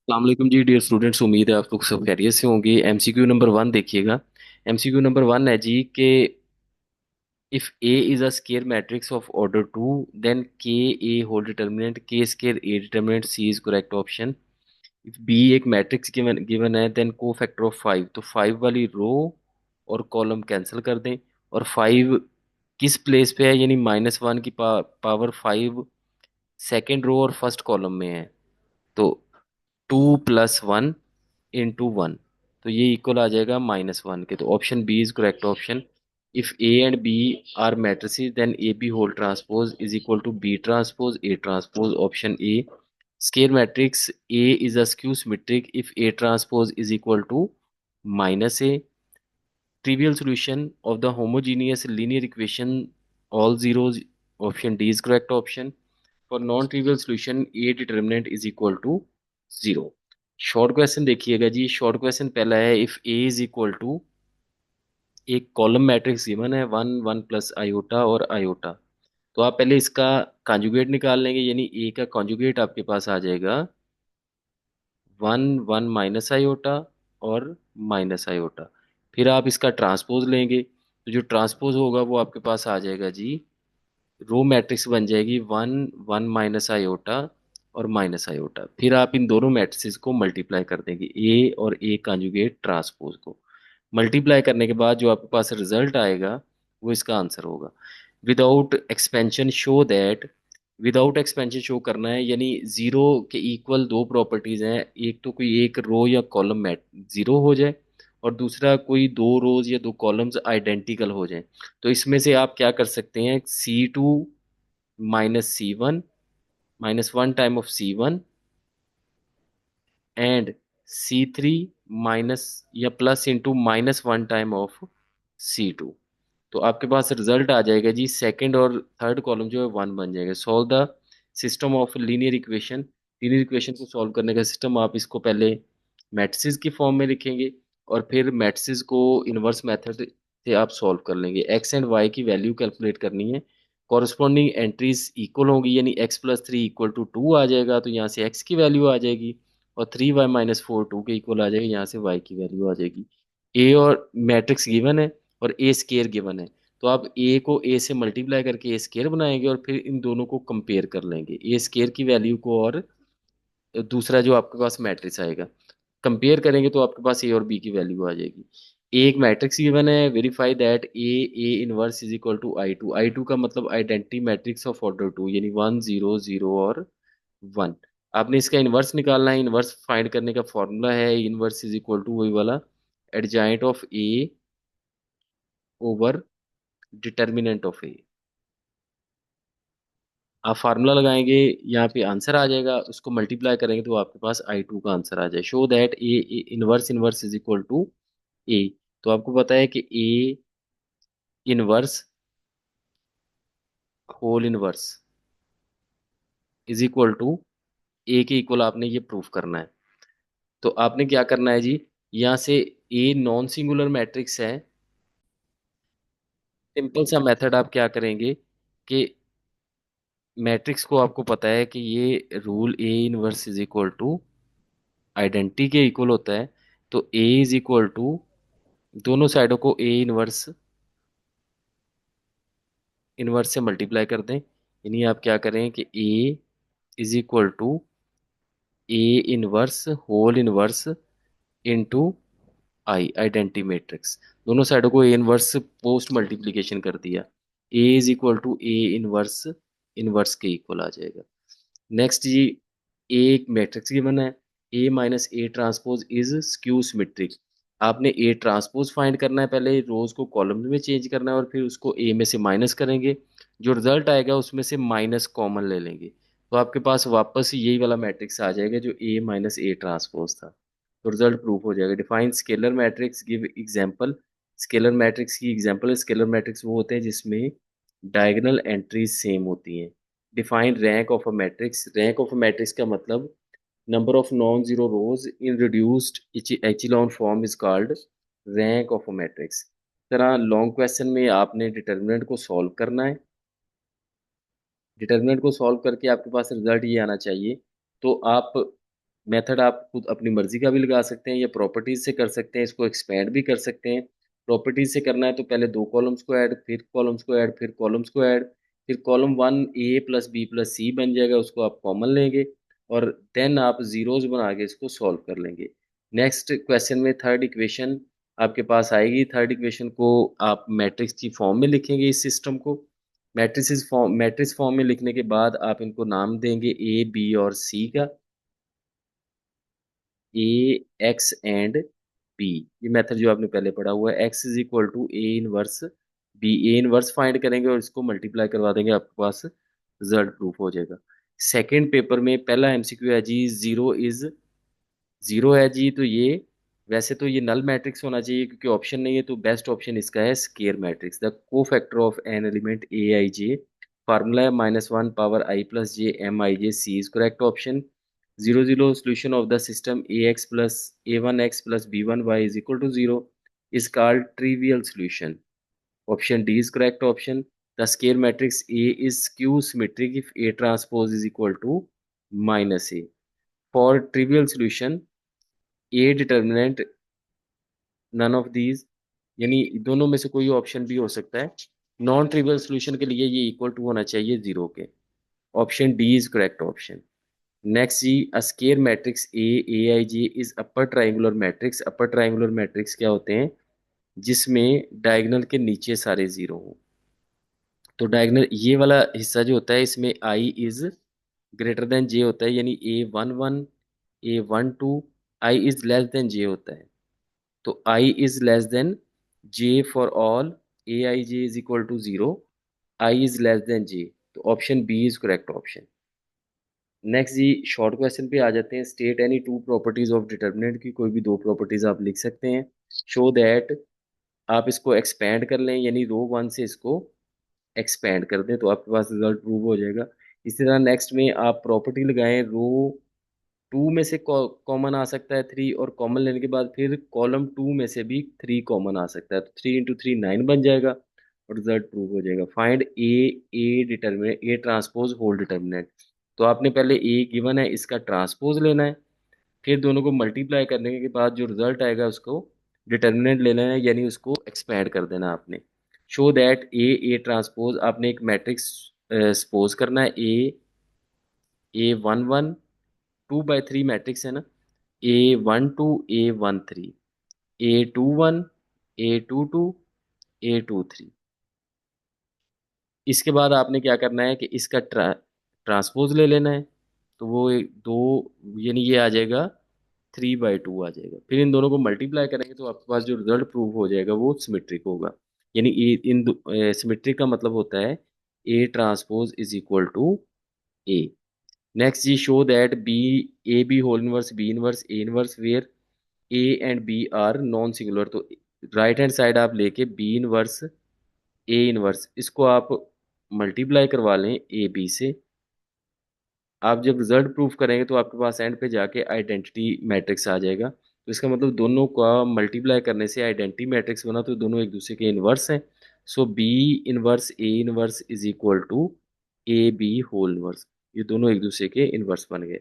अलैक्म जी dear students. उम्मीद है आप लोग सब खैरियत से होंगे। एमसीक्यू नंबर 1 देखिएगा। एमसीक्यू नंबर 1 है जी के if A is a square matrix of order 2 then के ए होल डिटर्मिनेंट के square A determinant C is correct option. If B एक मैट्रिक्स गिवन गिवन है देन को फैक्टर ऑफ 5, तो 5 वाली रो और कॉलम कैंसिल कर दें। और 5 किस प्लेस पे है, यानी -1 की पावर 5 सेकेंड रो और फर्स्ट कॉलम में है। तो 2 + 1 इंटू 1, तो ये इक्वल आ जाएगा -1 के। तो option B is correct option. If A and B are matrices then A B whole transpose is equal to B transpose A transpose. Option A square matrix A is a skew symmetric if A transpose is equal to -a। trivial solution of the homogeneous linear equation all zeros, option D is correct option. For non-trivial solution A determinant is equal to 0। Short question देखिएगा जी। Short question पहला है if A is equal to एक column matrix given है 1 1 plus iota और iota. तो आप पहले इसका कॉन्जुगेट निकाल लेंगे, यानी A का कॉन्जुगेट आपके पास आ जाएगा 1 1 माइनस आयोटा और माइनस आयोटा। फिर आप इसका ट्रांसपोज लेंगे, तो जो ट्रांसपोज होगा वो आपके पास आ जाएगा जी, रो मैट्रिक्स बन जाएगी 1 1 माइनस आयोटा और माइनस आयोटा। फिर आप इन दोनों मैट्रिसेस को मल्टीप्लाई कर देंगे, ए और ए कॉन्जुगेट ट्रांसपोज को मल्टीप्लाई करने के बाद जो आपके पास रिजल्ट आएगा वो इसका आंसर होगा। Without expansion show that, without expansion show करना है, यानी जीरो के इक्वल दो प्रॉपर्टीज हैं। एक तो कोई एक रो या कॉलम मैट जीरो हो जाए, और दूसरा कोई दो रोज या दो कॉलम्स आइडेंटिकल हो जाएं। तो इसमें से आप क्या कर सकते हैं, C2 minus C1 -1 time of C1 and C3 minus या plus into -1 time of C2। तो आपके पास रिजल्ट आ जाएगा जी, सेकंड और थर्ड कॉलम जो है 1 बन जाएगा। Solve the system of linear equation. Linear equation को सॉल्व करने का सिस्टम, आप इसको पहले मैट्रिसेस की फॉर्म में लिखेंगे और फिर मैट्रिसेस को इनवर्स मेथड से आप सॉल्व कर लेंगे। एक्स एंड वाई की वैल्यू कैलकुलेट करनी है, कॉरस्पॉन्डिंग एंट्रीज इक्वल होगी, यानी x + 3 इक्वल टू 2 आ जाएगा, तो यहाँ से x की वैल्यू आ जाएगी। और 3y - 4 2 के इक्वल आ जाएगा, यहाँ से y की वैल्यू आ जाएगी। ए और मैट्रिक्स गिवन है और ए स्केयर गिवन है, तो आप ए को ए से मल्टीप्लाई करके ए स्केयर बनाएंगे और फिर इन दोनों को कंपेयर कर लेंगे, ए स्केयर की वैल्यू को और दूसरा जो आपके पास मैट्रिक्स आएगा कंपेयर करेंगे, तो आपके पास ए और बी की वैल्यू आ जाएगी। एक मैट्रिक्स गिवन है, verify that A inverse is equal to I2। I2 का मतलब आइडेंटिटी मैट्रिक्स ऑफ ऑर्डर 2, यानी 1 0 0 और 1। आपने इसका इनवर्स निकालना है। इनवर्स फाइंड करने का फॉर्मूला है इनवर्स इज इक्वल टू वही वाला, adjoint of A over determinant of A. आप फार्मूला लगाएंगे, यहाँ पे आंसर आ जाएगा, उसको मल्टीप्लाई करेंगे तो आपके पास I2 का आंसर आ जाए। Show that A inverse inverse is equal to A. तो आपको पता है कि A inverse whole inverse is equal to A के इक्वल आपने ये प्रूफ करना है। तो आपने क्या करना है जी, यहाँ से ए नॉन सिंगुलर मैट्रिक्स है। सिंपल सा मेथड आप क्या करेंगे कि मैट्रिक्स को आपको पता है कि ये rule A inverse is equal to identity के इक्वल होता है। तो ए इज इक्वल टू दोनों साइडों को ए इनवर्स इनवर्स से मल्टीप्लाई कर दें, यानी आप क्या करें कि A is equal to A inverse whole inverse into I identity matrix. दोनों साइडों को ए इनवर्स पोस्ट मल्टीप्लिकेशन कर दिया, A is equal to A inverse inverse के इक्वल आ जाएगा। नेक्स्ट जी, ए एक मैट्रिक्स गिवन है, A minus A transpose is skew symmetric. आपने ए ट्रांसपोज फाइंड करना है, पहले रोज को कॉलम में चेंज करना है और फिर उसको ए में से माइनस करेंगे, जो रिजल्ट आएगा उसमें से माइनस कॉमन ले लेंगे, तो आपके पास वापस यही वाला मैट्रिक्स आ जाएगा जो ए माइनस ए ट्रांसपोज था। तो रिजल्ट प्रूफ हो जाएगा। Define scalar matrix, give example. Scalar matrix की एग्जांपल, स्केलर मैट्रिक्स वो होते हैं जिसमें डायगोनल एंट्रीज सेम होती हैं। Define rank of a matrix, rank of a matrix का मतलब number of non zero rose in reduced echelon form is called rank of a matrix. तरह लॉन्ग क्वेश्चन में आपने डिटर्मिनेंट को सॉल्व करना है। डिटर्मिनेंट को सॉल्व करके आपके पास रिजल्ट ये आना चाहिए। तो आप मेथड आप खुद अपनी मर्जी का भी लगा सकते हैं या प्रॉपर्टीज से कर सकते हैं, इसको एक्सपेंड भी कर सकते हैं। प्रॉपर्टीज से करना है तो पहले दो कॉलम्स को ऐड, फिर कॉलम्स को ऐड, फिर कॉलम्स को ऐड, फिर कॉलम वन ए प्लस बी प्लस सी बन जाएगा, उसको आप कॉमन लेंगे और देन आप जीरोज बना के इसको सॉल्व कर लेंगे। नेक्स्ट क्वेश्चन में थर्ड इक्वेशन आपके पास आएगी। थर्ड इक्वेशन को आप मैट्रिक्स की फॉर्म में लिखेंगे इस सिस्टम को। मैट्रिक्स फॉर्म में लिखने के बाद आप इनको नाम देंगे ए बी और सी का, ए एक्स एंड बी। ये मेथड जो आपने पहले पढ़ा हुआ है, X is equal to A inverse B. A inverse find करेंगे और इसको मल्टीप्लाई करवा देंगे, आपके पास रिजल्ट प्रूफ हो जाएगा। सेकेंड पेपर में पहला एमसीक्यू है जी, जीरो इज जीरो है जी, तो ये वैसे तो ये नल मैट्रिक्स होना चाहिए क्योंकि ऑप्शन नहीं है, तो बेस्ट ऑप्शन इसका है square matrix. The cofactor of an element A I J, formula है -1 power I plus J M I J, C is correct option. Zero zero solution of the system A X plus A one X plus B one Y is equal to zero is called trivial solution. Option D is correct option. The square matrix A is skew symmetric if A transpose is equal to minus A. For trivial solution A determinant none of these, यानी दोनों में से कोई option भी हो सकता है। Non trivial solution के लिए ये इक्वल टू होना चाहिए जीरो के। Option D is correct option. Next जी, a square matrix A A I J is upper triangular matrix. Upper triangular matrix क्या होते हैं? जिसमें डायगोनल के नीचे सारे जीरो हो। तो डायगोनल ये वाला हिस्सा जो होता है इसमें i is greater than j होता है, यानी A one one, A one two, i is less than j होता है। तो i is less than j for all A I j is equal to zero, i is less than j. तो option B is correct option. Next जी, short question पे आ जाते हैं। State any two properties of determinant की कोई भी दो प्रॉपर्टीज आप लिख सकते हैं। शो दैट, आप इसको एक्सपेंड कर लें, यानी रो वन से इसको एक्सपेंड कर दें तो आपके पास रिजल्ट प्रूव हो जाएगा। इसी तरह नेक्स्ट में आप प्रॉपर्टी लगाएं, रो टू में से कॉमन आ सकता है थ्री, और कॉमन लेने के बाद फिर कॉलम टू में से भी थ्री कॉमन आ सकता है, तो थ्री इंटू थ्री नाइन बन जाएगा और रिजल्ट प्रूव हो जाएगा। Find A, A determinant, A transpose whole determinant. तो आपने पहले ए गिवन है, इसका ट्रांसपोज लेना है, फिर दोनों को मल्टीप्लाई करने के बाद जो रिजल्ट आएगा उसको डिटर्मिनेंट लेना है, यानी उसको एक्सपेंड कर देना आपने। Show that A, A transpose, आपने एक मैट्रिक्स सपोज करना है, A one one, two by three matrix है ना, A one two, A one three, A two one, A two two, A two three. इसके बाद आपने क्या करना है कि इसका ट्रांसपोज ले लेना है, तो वो एक दो, यानी ये आ जाएगा थ्री बाई टू आ जाएगा। फिर इन दोनों को मल्टीप्लाई करेंगे तो आपके पास जो रिजल्ट प्रूव हो जाएगा वो सिमेट्रिक होगा। यानी इन सिमेट्रिक का मतलब होता है A transpose is equal to A. Next जी, show that B, A B whole inverse B inverse A inverse where A and B are non singular. तो राइट हैंड साइड आप लेके बी इनवर्स ए इनवर्स, इसको आप multiply करवा लें A B से। आप जब रिजल्ट प्रूफ करेंगे तो आपके पास एंड पे जाके आइडेंटिटी मैट्रिक्स आ जाएगा। तो इसका मतलब दोनों का मल्टीप्लाई करने से आइडेंटिटी मैट्रिक्स बना, तो दोनों एक दूसरे के इनवर्स हैं। So B inverse A inverse is equal to A B whole inverse, ये दोनों एक दूसरे के इनवर्स बन गए।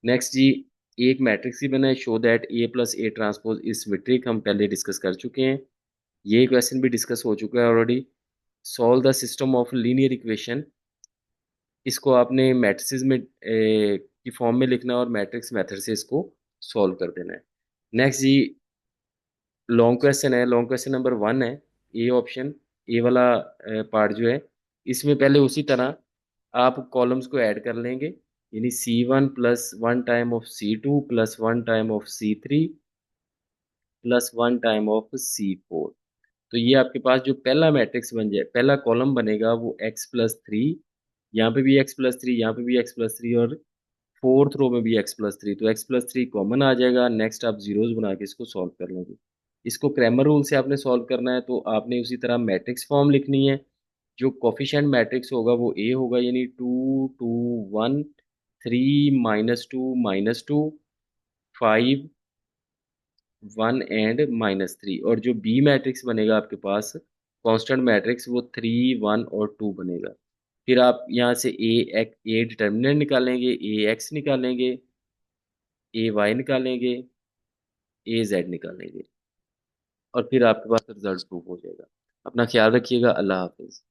नेक्स्ट जी, एक मैट्रिक्स ही बना है, show that A plus A transpose is symmetric, हम पहले डिस्कस कर चुके हैं, ये क्वेश्चन भी डिस्कस हो चुका है already. Solve the system of linear equation, इसको आपने मैट्रिसेस में की फॉर्म में लिखना है और मैट्रिक्स मेथड से इसको सॉल्व कर देना है। नेक्स्ट जी, लॉन्ग क्वेश्चन है, लॉन्ग क्वेश्चन नंबर वन है, ए ऑप्शन, ए वाला पार्ट जो है, इसमें पहले उसी तरह आप कॉलम्स को ऐड कर लेंगे, यानी C one plus one time of C two plus one time of C three plus one time of C four. तो ये आपके पास जो पहला मैट्रिक्स बन जाए, पहला कॉलम बनेगा वो एक्स प्लस थ्री, यहाँ पे भी एक्स प्लस थ्री, यहाँ पे भी एक्स प्लस थ्री, और फोर्थ रो में भी एक्स प्लस थ्री। तो एक्स प्लस थ्री कॉमन आ जाएगा। नेक्स्ट आप जीरोज बना के इसको सॉल्व कर लेंगे। इसको क्रैमर रूल से आपने सॉल्व करना है, तो आपने उसी तरह मैट्रिक्स फॉर्म लिखनी है। जो कोफिशिएंट मैट्रिक्स होगा वो ए होगा, यानी two two one, three minus two five, one and -3। और जो बी मैट्रिक्स बनेगा आपके पास कांस्टेंट मैट्रिक्स, वो थ्री वन और टू बनेगा। फिर आप यहाँ से ए डिटर्मिनेंट निकालेंगे, ए एक्स निकालेंगे, ए वाई निकालेंगे, ए जेड निकालेंगे, और फिर आपके पास रिजल्ट प्रूफ हो जाएगा। अपना ख्याल रखिएगा। अल्लाह हाफिज।